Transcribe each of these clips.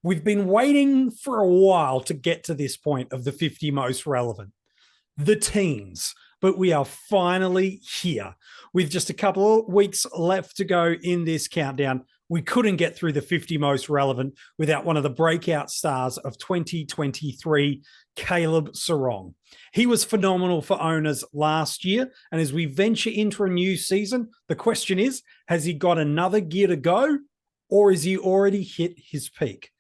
We've been waiting for a while to get to this point of the 50 most relevant, the teens, but we are finally here. With just a couple of weeks left to go in this countdown, we couldn't get through the 50 most relevant without one of the breakout stars of 2023, Caleb Serong. He was phenomenal for owners last year. And as we venture into a new season, the question is, has he got another gear to go, or is he already hit his peak?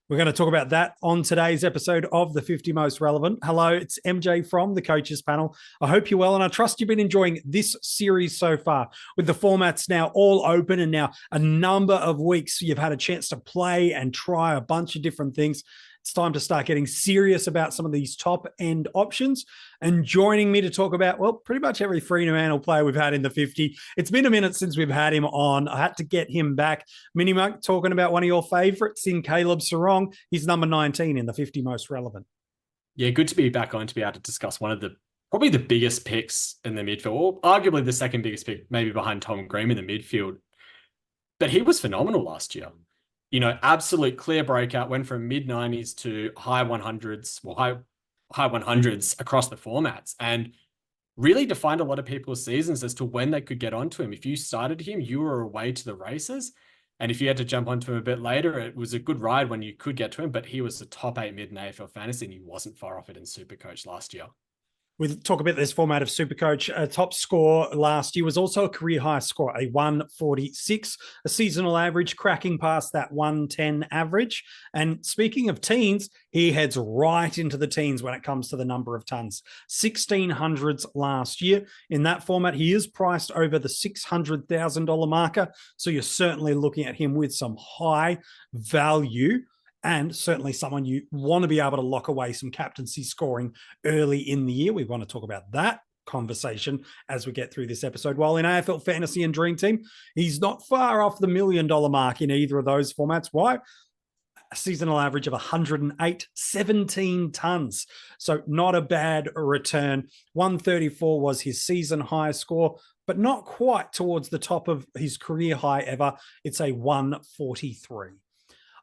We're going to talk about that on today's episode of the 50 Most Relevant. Hello, it's MJ from the Coaches Panel. I hope you're well, and I trust you've been enjoying this series so far. With the formats now all open and now a number of weeks, you've had a chance to play and try a bunch of different things. It's time to start getting serious about some of these top-end options. And joining me to talk about, well, pretty much every Fremantle player we've had in the 50. It's been a minute since we've had him on. I had to get him back. MiniMonk, talking about one of your favourites in Caleb Serong. He's number 19 in the 50 most relevant. Yeah, good to be back on to be able to discuss one of probably the biggest picks in the midfield, or arguably the second biggest pick, maybe behind Tom Green in the midfield. But he was phenomenal last year. You know, absolute clear breakout, went from mid-90s to high 100s, high 100s across the formats, and really defined a lot of people's seasons as to when they could get onto him. If you started him, you were away to the races. And if you had to jump onto him a bit later, it was a good ride when you could get to him, but he was the top 8 mid in AFL Fantasy, and he wasn't far off it in SuperCoach last year. We talk about this format of SuperCoach. A top score last year was also a career high score, a 146, a seasonal average cracking past that 110 average. And speaking of teens, he heads right into the teens when it comes to the number of tons. 1600s last year. In that format, he is priced over the $600,000 marker. So you're certainly looking at him with some high value, and certainly someone you want to be able to lock away some captaincy scoring early in the year. We want to talk about that conversation as we get through this episode. While in AFL Fantasy and Dream Team, he's not far off the $1 million mark in either of those formats. Why? A seasonal average of 108, 17 tons. So not a bad return. 134 was his season high score, but not quite towards the top of his career high ever. It's a 143.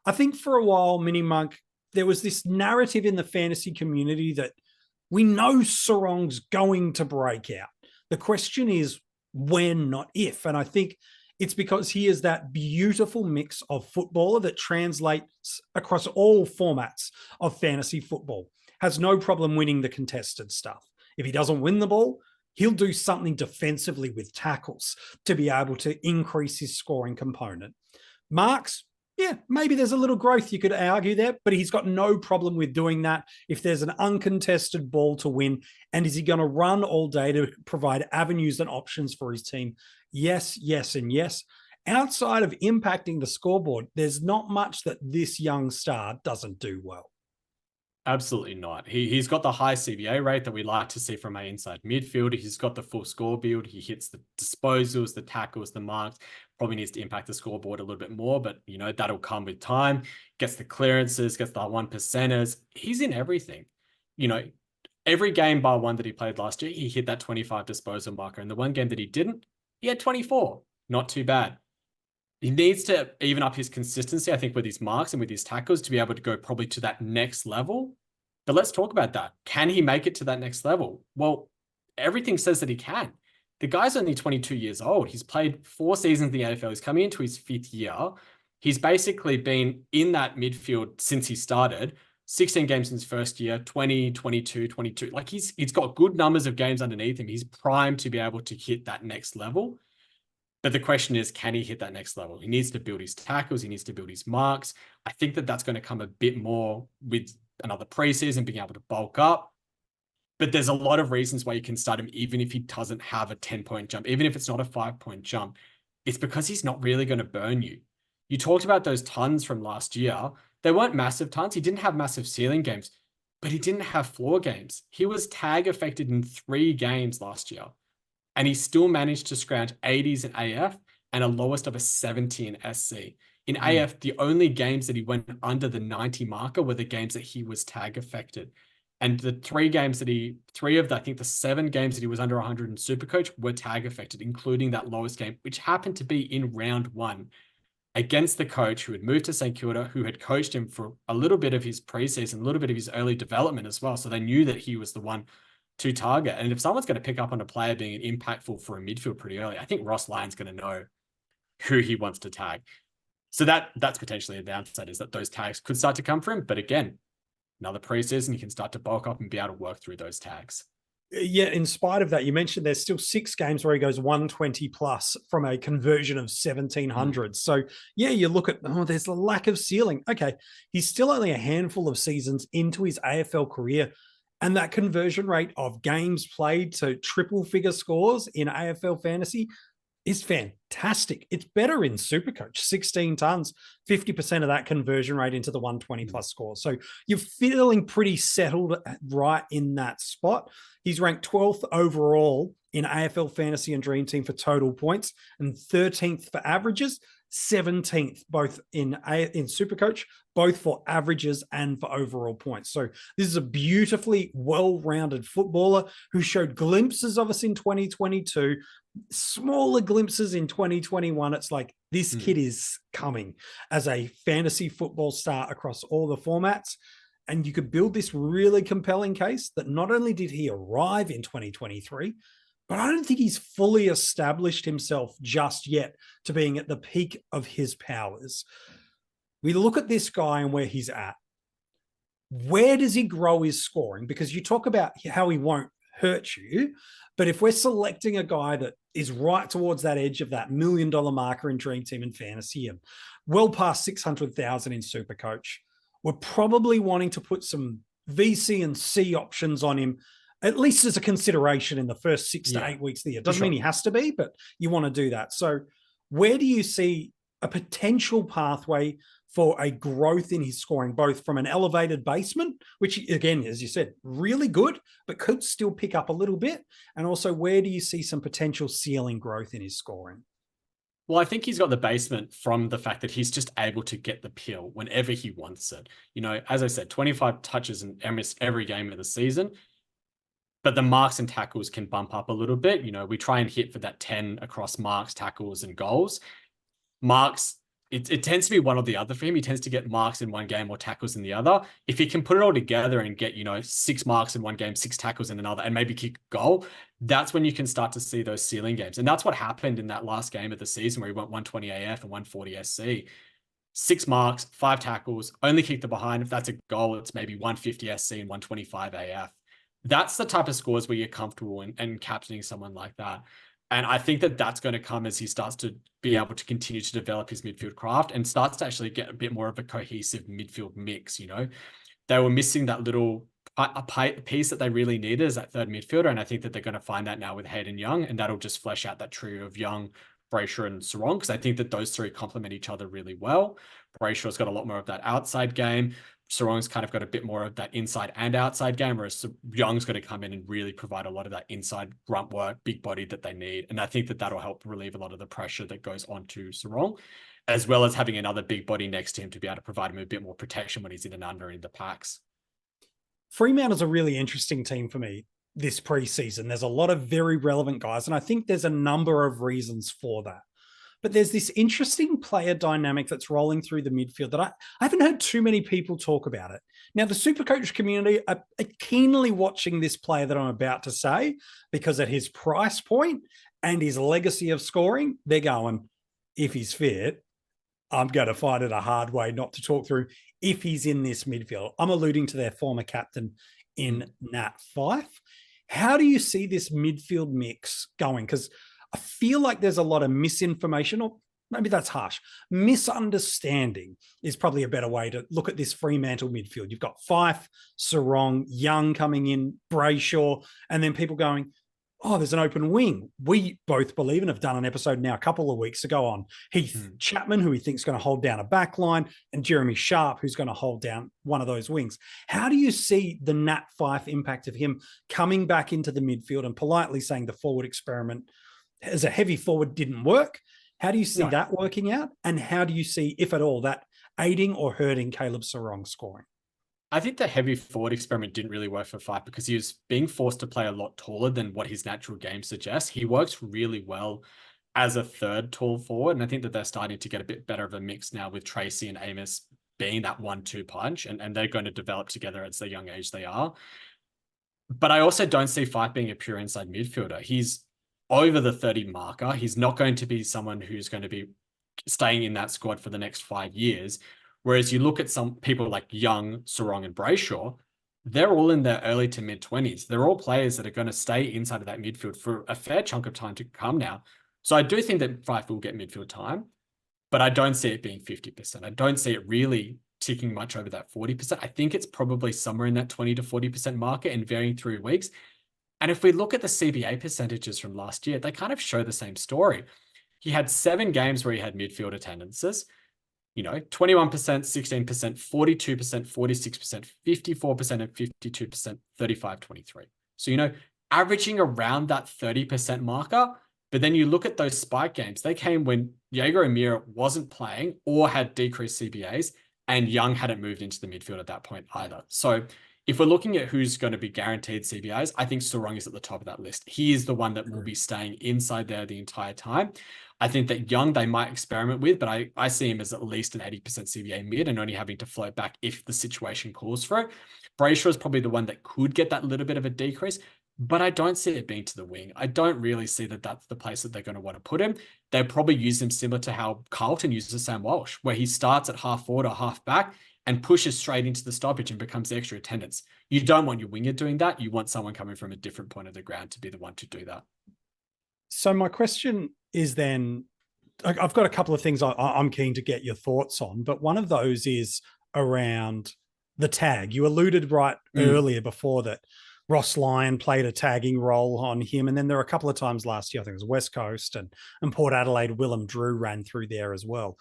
I think for a while, MiniMonk, there was this narrative in the fantasy community that we know Serong's going to break out. The question is when, not if. And I think it's because he is that beautiful mix of footballer that translates across all formats of fantasy football. Has no problem winning the contested stuff. If he doesn't win the ball, he'll do something defensively with tackles to be able to increase his scoring component. Marks, yeah, maybe there's a little growth you could argue there, but he's got no problem with doing that if there's an uncontested ball to win. And is he going to run all day to provide avenues and options for his team? Yes, yes, and yes. Outside of impacting the scoreboard, there's not much that this young star doesn't do well. Absolutely not. He's got the high CBA rate that we like to see from our inside midfielder. He's got the full score build. He hits the disposals, the tackles, the marks. Probably needs to impact the scoreboard a little bit more, but you know, that'll come with time. Gets the clearances, gets the 1%ers. He's in everything. You know, every game bar one that he played last year, he hit that 25 disposal marker. And the one game that he didn't, he had 24. Not too bad. He needs to even up his consistency, I think, with his marks and with his tackles to be able to go probably to that next level. But let's talk about that. Can he make it to that next level? Well, everything says that he can. The guy's only 22 years old. He's played 4 seasons in the AFL. He's coming into his 5th year. He's basically been in that midfield since he started. 16 games in his first year, 20, 22, 22. Like he's got good numbers of games underneath him. He's primed to be able to hit that next level. But the question is, can he hit that next level? He needs to build his tackles. He needs to build his marks. I think that that's going to come a bit more with another preseason, being able to bulk up. But there's a lot of reasons why you can start him, even if he doesn't have a 10-point jump, even if it's not a 5-point jump. It's because he's not really going to burn you. You talked about those tons from last year. They weren't massive tons. He didn't have massive ceiling games, but he didn't have floor games. He was tag affected in 3 games last year. And he still managed to scrounge 80s in AF and a lowest of a 70 in SC. In AF, the only games that he went under the 90 marker were the games that he was tag affected. And the 3 of the, I think the 7 games that he was under 100 in SuperCoach were tag affected, including that lowest game, which happened to be in round 1. against the coach who had moved to St Kilda, who had coached him for a little bit of his preseason, a little bit of his early development as well. So they knew that he was the one to target. And if someone's going to pick up on a player being impactful for a midfield pretty early, I think Ross Lyon's going to know who he wants to tag. So that's potentially a downside, is that those tags could start to come for him. But again, another preseason, you can start to bulk up and be able to work through those tags. Yeah, in spite of that, you mentioned there's still 6 games where he goes 120 plus from a conversion of 1700. So yeah, you look at, there's a lack of ceiling. Okay, he's still only a handful of seasons into his AFL career. And that conversion rate of games played to triple figure scores in AFL fantasy is fantastic. It's better in SuperCoach, 16 tons, 50% of that conversion rate into the 120 plus score. So you're feeling pretty settled right in that spot. He's ranked 12th overall in AFL Fantasy and Dream Team for total points and 13th for averages, 17th both in SuperCoach, both for averages and for overall points. So this is a beautifully well-rounded footballer who showed glimpses of us in 2022, smaller glimpses in 2021. It's like this kid is coming as a fantasy football star across all the formats. And you could build this really compelling case that not only did he arrive in 2023, but I don't think he's fully established himself just yet to being at the peak of his powers. We look at this guy and where he's at. Where does he grow his scoring? Because you talk about how he won't hurt you, but if we're selecting a guy that is right towards that edge of that $1 million marker in Dream Team and Fantasy and well past 600,000 in SuperCoach, we're probably wanting to put some VC and C options on him, at least as a consideration in the first 6 to 8 weeks of the year. Doesn't mean he has to be, but you want to do that. So where do you see a potential pathway for a growth in his scoring, both from an elevated basement, which again, as you said, really good, but could still pick up a little bit? And also, where do you see some potential ceiling growth in his scoring? Well, I think he's got the basement from the fact that he's just able to get the pill whenever he wants it. You know, as I said, 25 touches in almost every game of the season, but the marks and tackles can bump up a little bit. You know, we try and hit for that 10 across marks, tackles, and goals. Marks, it tends to be one or the other for him. He tends to get marks in one game or tackles in the other. If he can put it all together and get, 6 marks in one game, 6 tackles in another, and maybe kick a goal, that's when you can start to see those ceiling games. And that's what happened in that last game of the season where he went 120 AF and 140 SC. 6 marks, 5 tackles, only kicked the behind. If that's a goal, it's maybe 150 SC and 125 AF. That's the type of scores where you're comfortable in captaining someone like that. And I think that that's going to come as he starts to be able to continue to develop his midfield craft and starts to actually get a bit more of a cohesive midfield mix. They were missing that little piece that they really needed as that third midfielder. And I think that they're going to find that now with Hayden Young, and that'll just flesh out that trio of Young, Brayshaw, and Serong, because I think that those three complement each other really well. Brayshaw's got a lot more of that outside game. Serong's kind of got a bit more of that inside and outside game, whereas Young's going to come in and really provide a lot of that inside grunt work, big body that they need. And I think that that'll help relieve a lot of the pressure that goes onto Serong, as well as having another big body next to him to be able to provide him a bit more protection when he's in and under in the packs. Fremantle's a really interesting team for me this preseason. There's a lot of very relevant guys, and I think there's a number of reasons for that. But there's this interesting player dynamic that's rolling through the midfield that I haven't heard too many people talk about it. Now, the SuperCoach community are keenly watching this player that I'm about to say, because at his price point and his legacy of scoring, they're going, if he's fit, I'm going to find it a hard way not to talk through if he's in this midfield. I'm alluding to their former captain in Nat Fyfe. How do you see this midfield mix going? Because I feel like there's a lot of misinformation, or maybe that's harsh. Misunderstanding is probably a better way to look at this Fremantle midfield. You've got Fyfe, Serong, Young coming in, Brayshaw, and then people going, oh, there's an open wing. We both believe, and have done an episode now a couple of weeks ago on Heath Chapman, who we think is going to hold down a back line, and Jeremy Sharp, who's going to hold down one of those wings. How do you see the Nat Fyfe impact of him coming back into the midfield and politely saying the forward experiment as a heavy forward didn't work? How do you see that working out? And how do you see, if at all, that aiding or hurting Caleb Serong scoring? I think the heavy forward experiment didn't really work for Fyfe because he was being forced to play a lot taller than what his natural game suggests. He works really well as a third tall forward. And I think that they're starting to get a bit better of a mix now with Tracy and Amos being that 1-2 punch, and they're going to develop together at the young age they are. But I also don't see Fife being a pure inside midfielder. He's over the 30 marker. He's not going to be someone who's going to be staying in that squad for the next 5 years. Whereas you look at some people like Young, Serong, and Brayshaw, they're all in their early to mid-20s. They're all players that are going to stay inside of that midfield for a fair chunk of time to come now. So I do think that Fife will get midfield time, but I don't see it being 50%. I don't see it really ticking much over that 40%. I think it's probably somewhere in that 20 to 40% market and varying through weeks. And if we look at the CBA percentages from last year, they kind of show the same story. He had 7 games where he had midfield attendances, 21%, 16%, 42%, 46%, 54%, and 52%, 35-23. So, averaging around that 30% marker. But then you look at those spike games, they came when Jaeger Amira wasn't playing or had decreased CBAs, and Young hadn't moved into the midfield at that point either. So if we're looking at who's going to be guaranteed CBAs, I think Serong is at the top of that list. He is the one that will be staying inside there the entire time. I think that Young, they might experiment with, but I see him as at least an 80% CBA mid and only having to float back if the situation calls for it. Brayshaw is probably the one that could get that little bit of a decrease, but I don't see it being to the wing. I don't really see that that's the place that they're going to want to put him. They'll probably use him similar to how Carlton uses Sam Walsh, where he starts at half forward or half back and pushes straight into the stoppage and becomes the extra attendance. You don't want your winger doing that. You want someone coming from a different point of the ground to be the one to do that. So my question is then, I've got a couple of things I'm keen to get your thoughts on, but one of those is around the tag. You alluded earlier before that Ross Lyon played a tagging role on him. And then there were a couple of times last year, I think it was West Coast and Port Adelaide, Willem Drew ran through there as well.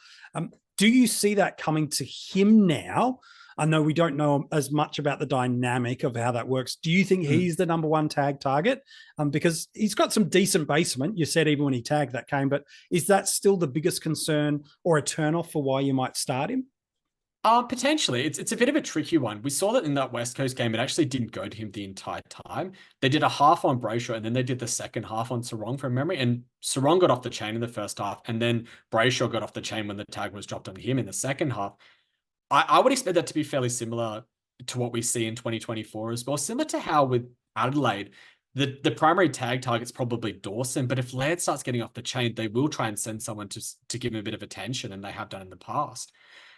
Do you see that coming to him now? I know we don't know as much about the dynamic of how that works. Do you think he's the number one tag target? Because he's got some decent basement. You said even when he tagged that came, but is that still the biggest concern or a turnoff for why you might start him? Potentially. It's a bit of a tricky one. We saw that in that West Coast game, it actually didn't go to him the entire time. They did a half on Brayshaw and then they did the second half on Serong from memory. And Serong got off the chain in the first half and then Brayshaw got off the chain when the tag was dropped on him in the second half. I would expect that to be fairly similar to what we see in 2024 as well. Similar to how with Adelaide, the primary tag target's probably Dawson, but if Laird starts getting off the chain, they will try and send someone to give him a bit of attention, and they have done in the past.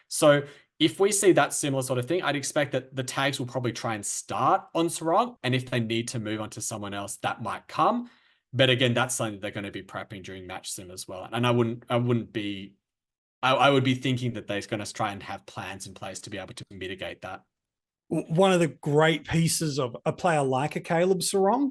So if we see that similar sort of thing, I'd expect that the tags will probably try and start on Serong, and if they need to move on to someone else, that might come. But again, that's something they're going to be prepping during match sim as well. And I would be thinking that they're going to try and have plans in place to be able to mitigate that. One of the great pieces of a player like a Caleb Serong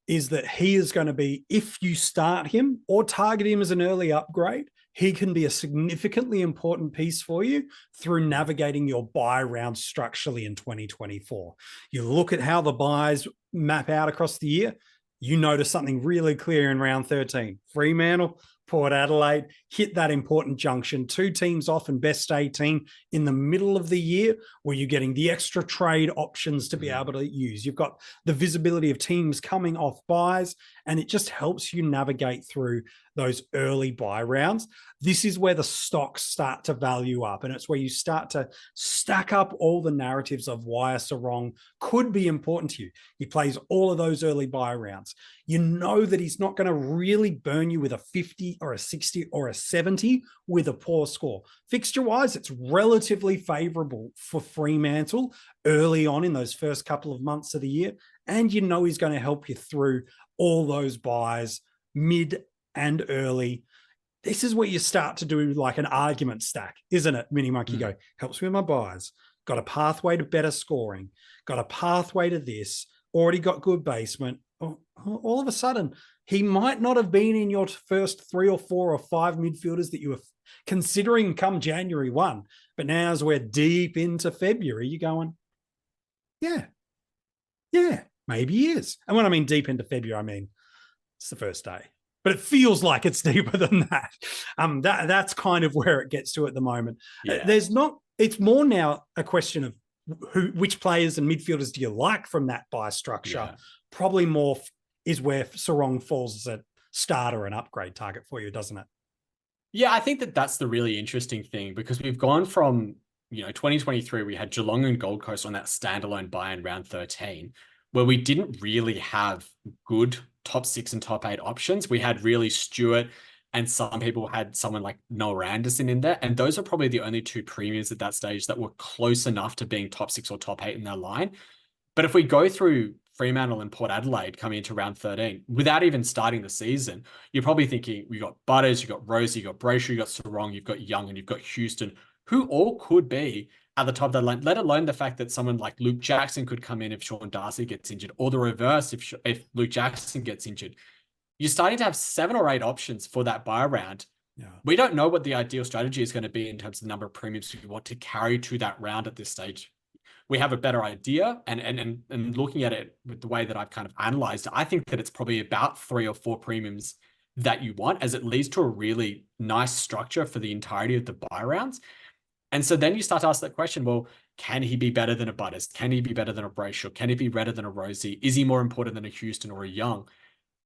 is that he is going to be, if you start him or target him as an early upgrade, he can be a significantly important piece for you through navigating your buy round structurally in 2024. You look at how the buys map out across the year, you notice something really clear in round 13. Fremantle, Port Adelaide hit that important junction. 2 teams off and best 18 in the middle of the year where you're getting the extra trade options to be able to use. You've got the visibility of teams coming off buys, and it just helps you navigate through those early buy rounds. This is where the stocks start to value up, and it's where you start to stack up all the narratives of why a Serong could be important to you. He plays all of those early buy rounds. You know that he's not going to really burn you with a 50 or a 60 or a 70 with a poor score. Fixture-wise, it's relatively favorable for Fremantle early on in those first couple of months of the year, and you know he's going to help you through all those buys mid and early. This is where you start to do like an argument stack, isn't it? MiniMonk, you go, helps me with my buys, got a pathway to better scoring, got a pathway to this, already got good basement. All of a sudden, he might not have been in your first 3 or 4 or 5 midfielders that you were considering come January 1. But now as we're deep into February, you're going, yeah, maybe he is. And when I mean deep into February, I mean it's the first day. But it feels like it's deeper than that. That's kind of where it gets to at the moment. Yeah. It's more now a question of which players and midfielders do you like from that buy structure? Yeah. Probably more is where Serong falls at starter and upgrade target for you, doesn't it? Yeah, I think that that's the really interesting thing, because we've gone from, 2023, we had Geelong and Gold Coast on that standalone buy in round 13, where we didn't really have good top 6 and top 8 options. We had really Stewart, and some people had someone like Noah Anderson in there. And those are probably the only two premiums at that stage that were close enough to being top 6 or top 8 in their line. But if we go through Fremantle and Port Adelaide coming into round 13, without even starting the season, you're probably thinking, we got Butters, you got Rosie, you got Brayshaw, you got Serong, you've got Young, and you've got Houston, who all could be at the top of the line, let alone the fact that someone like Luke Jackson could come in if Sean Darcy gets injured, or the reverse if Luke Jackson gets injured. You're starting to have 7 or 8 options for that buy round. Yeah. We don't know what the ideal strategy is going to be in terms of the number of premiums we want to carry to that round at this stage. We have a better idea, and looking at it with the way that I've kind of analyzed it, I think that it's probably about 3 or 4 premiums that you want, as it leads to a really nice structure for the entirety of the buy rounds. And so then you start to ask that question, well, can he be better than a Butters? Can he be better than a Brayshaw? Can he be better than a Rosie? Is he more important than a Houston or a Young?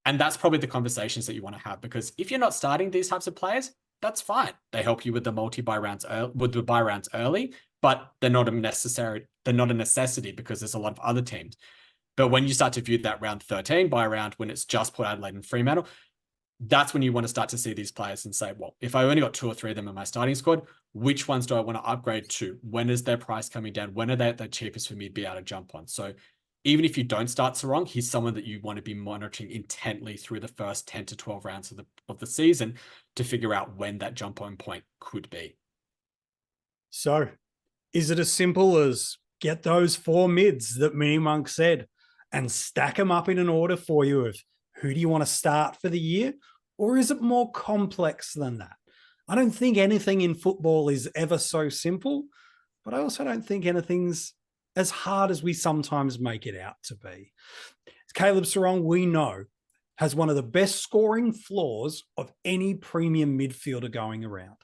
And that's probably the conversations that you want to have, because if you're not starting these types of players, that's fine. They help you with the multi-buy rounds, with the buy rounds early, but they're not a necessity, because there's a lot of other teams. But when you start to view that round 13 buy round, when it's just Port Adelaide and Fremantle, that's when you want to start to see these players and say, well, if I only got 2 or 3 of them in my starting squad, which ones do I want to upgrade to? When is their price coming down? When are they at the cheapest for me to be able to jump on? So even if you don't start Serong, he's someone that you want to be monitoring intently through the first 10 to 12 rounds of the season to figure out when that jump on point could be. So is it as simple as get those 4 mids that MiniMonk said and stack them up in an order for you of who do you want to start for the year? Or is it more complex than that? I don't think anything in football is ever so simple, but I also don't think anything's as hard as we sometimes make it out to be. Caleb Serong, we know, has one of the best scoring floors of any premium midfielder going around.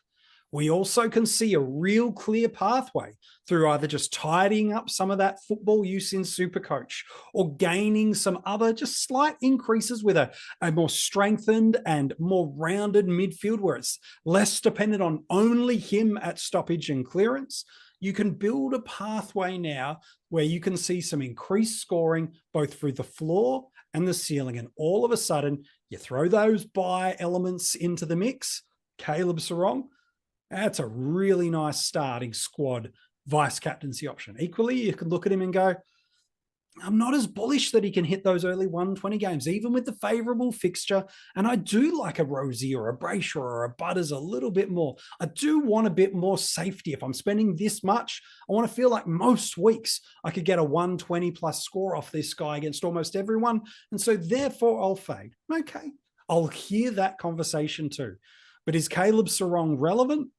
We also can see a real clear pathway through either just tidying up some of that football use in SuperCoach or gaining some other just slight increases with a more strengthened and more rounded midfield where it's less dependent on only him at stoppage and clearance. You can build a pathway now where you can see some increased scoring both through the floor and the ceiling. And all of a sudden, you throw those buy elements into the mix. Caleb Serong, that's a really nice starting squad vice captaincy option. Equally, you could look at him and go, I'm not as bullish that he can hit those early 120 games, even with the favorable fixture. And I do like a Rosie or a Brayshaw or a Butters a little bit more. I do want a bit more safety. If I'm spending this much, I want to feel like most weeks I could get a 120 plus score off this guy against almost everyone. And so therefore I'll fade. Okay, I'll hear that conversation too. But is Caleb Serong relevant?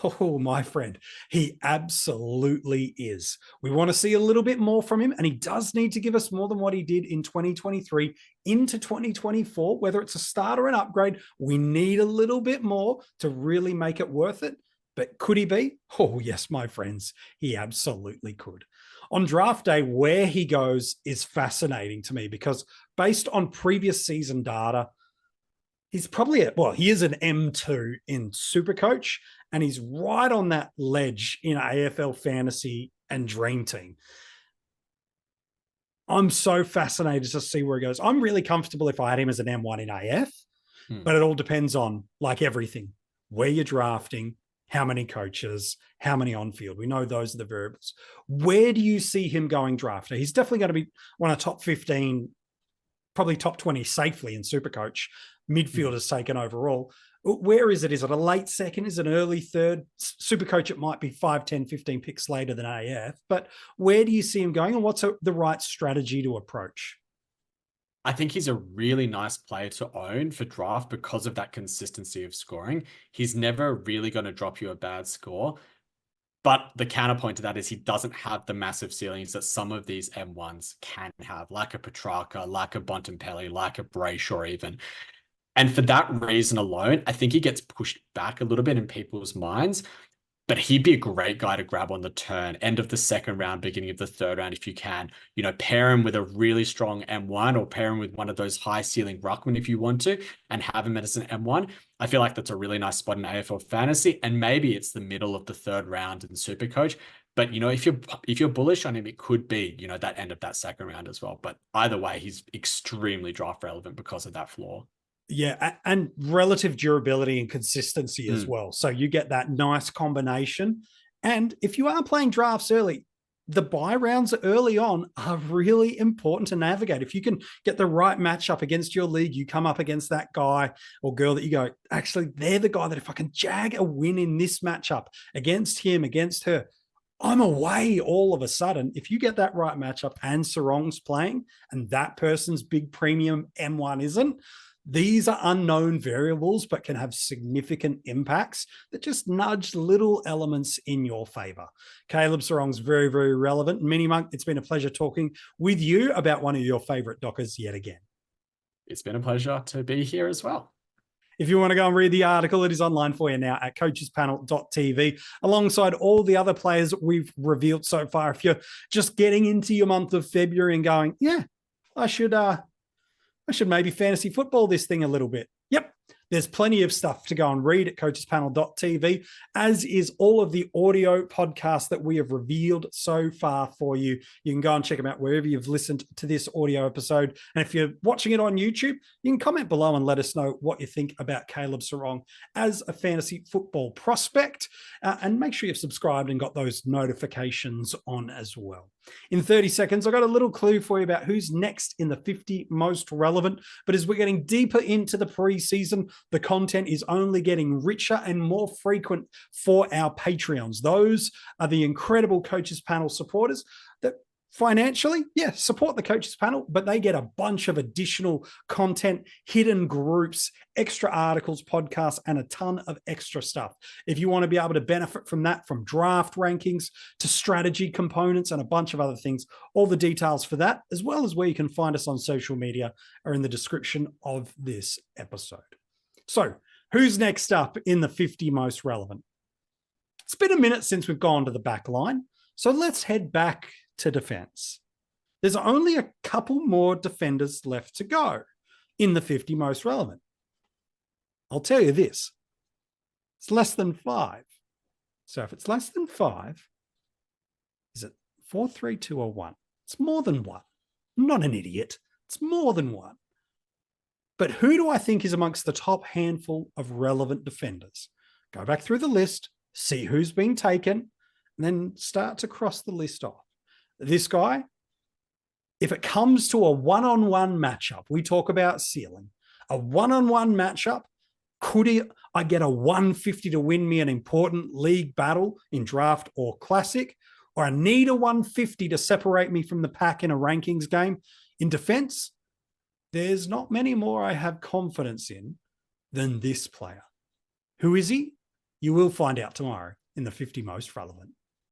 Oh, my friend, he absolutely is. We want to see a little bit more from him, and he does need to give us more than what he did in 2023 into 2024, whether it's a start or an upgrade. We need a little bit more to really make it worth it. But could he be? Oh, yes, my friends, he absolutely could. On draft day, where he goes is fascinating to me because based on previous season data, he's probably he is an M2 in SuperCoach, and he's right on that ledge in AFL Fantasy and Dream Team. I'm so fascinated to see where he goes. I'm really comfortable if I had him as an M1 in AF, but it all depends on, like everything, where you're drafting, how many coaches, how many on field. We know those are the variables. Where do you see him going draft? He's definitely going to be one of top 15, probably top 20 safely in SuperCoach. Midfielders taken overall. Where is it? Is it a late second? Is it an early third? SuperCoach, it might be 5, 10, 15 picks later than AF. But where do you see him going, and what's the right strategy to approach? I think he's a really nice player to own for draft because of that consistency of scoring. He's never really going to drop you a bad score. But the counterpoint to that is he doesn't have the massive ceilings that some of these M1s can have, like a Petrarca, like a Bontempelli, like a Brayshaw even. And for that reason alone, I think he gets pushed back a little bit in people's minds. But he'd be a great guy to grab on the turn, end of the second round, beginning of the third round, if you can. You know, pair him with a really strong M1 or pair him with one of those high ceiling ruckman if you want to, and have him as an M1. I feel like that's a really nice spot in AFL fantasy, and maybe it's the middle of the third round in SuperCoach. But you know, if you're bullish on him, it could be, you know, that end of that second round as well. But either way, he's extremely draft relevant because of that floor. Yeah, and relative durability and consistency as well. So you get that nice combination. And if you are playing drafts early, the buy rounds early on are really important to navigate. If you can get the right matchup against your league, you come up against that guy or girl that you go, actually, they're the guy that if I can jag a win in this matchup against him, against her, I'm away all of a sudden. If you get that right matchup and Serong's playing and that person's big premium M1 isn't, these are unknown variables, but can have significant impacts that just nudge little elements in your favor. Caleb Serong's very, very relevant. MiniMonk, it's been a pleasure talking with you about one of your favorite dockers yet again. It's been a pleasure to be here as well. If you want to go and read the article, it is online for you now at coachespanel.tv, alongside all the other players we've revealed so far. If you're just getting into your month of February and going, yeah, I should maybe fantasy football this thing a little bit. Yep. There's plenty of stuff to go and read at coachespanel.tv, as is all of the audio podcasts that we have revealed so far for you. You can go and check them out wherever you've listened to this audio episode. And if you're watching it on YouTube, you can comment below and let us know what you think about Caleb Serong as a fantasy football prospect. And make sure you've subscribed and got those notifications on as well. In 30 seconds, I got a little clue for you about who's next in the 50 most relevant. But as we're getting deeper into the preseason, the content is only getting richer and more frequent for our Patreons. Those are the incredible Coaches Panel supporters that financially, support the Coaches Panel, but they get a bunch of additional content, hidden groups, extra articles, podcasts, and a ton of extra stuff. If you want to be able to benefit from that, from draft rankings to strategy components and a bunch of other things, all the details for that, as well as where you can find us on social media, are in the description of this episode. So, who's next up in the 50 most relevant? It's been a minute since we've gone to the back line, so let's head back to defense. There's only a couple more defenders left to go in the 50 most relevant. I'll tell you this, it's less than 5. So if it's less than 5, is it 4, 3, 2, or 1? It's more than 1. I'm not an idiot. It's more than 1. But who do I think is amongst the top handful of relevant defenders? Go back through the list, see who's been taken, and then start to cross the list off. This guy, if it comes to a one-on-one matchup, we talk about ceiling, a one-on-one matchup, could I get a 150 to win me an important league battle in draft or classic, or I need a 150 to separate me from the pack in a rankings game? In defense, there's not many more I have confidence in than this player. Who is he? You will find out tomorrow in the 50 most relevant.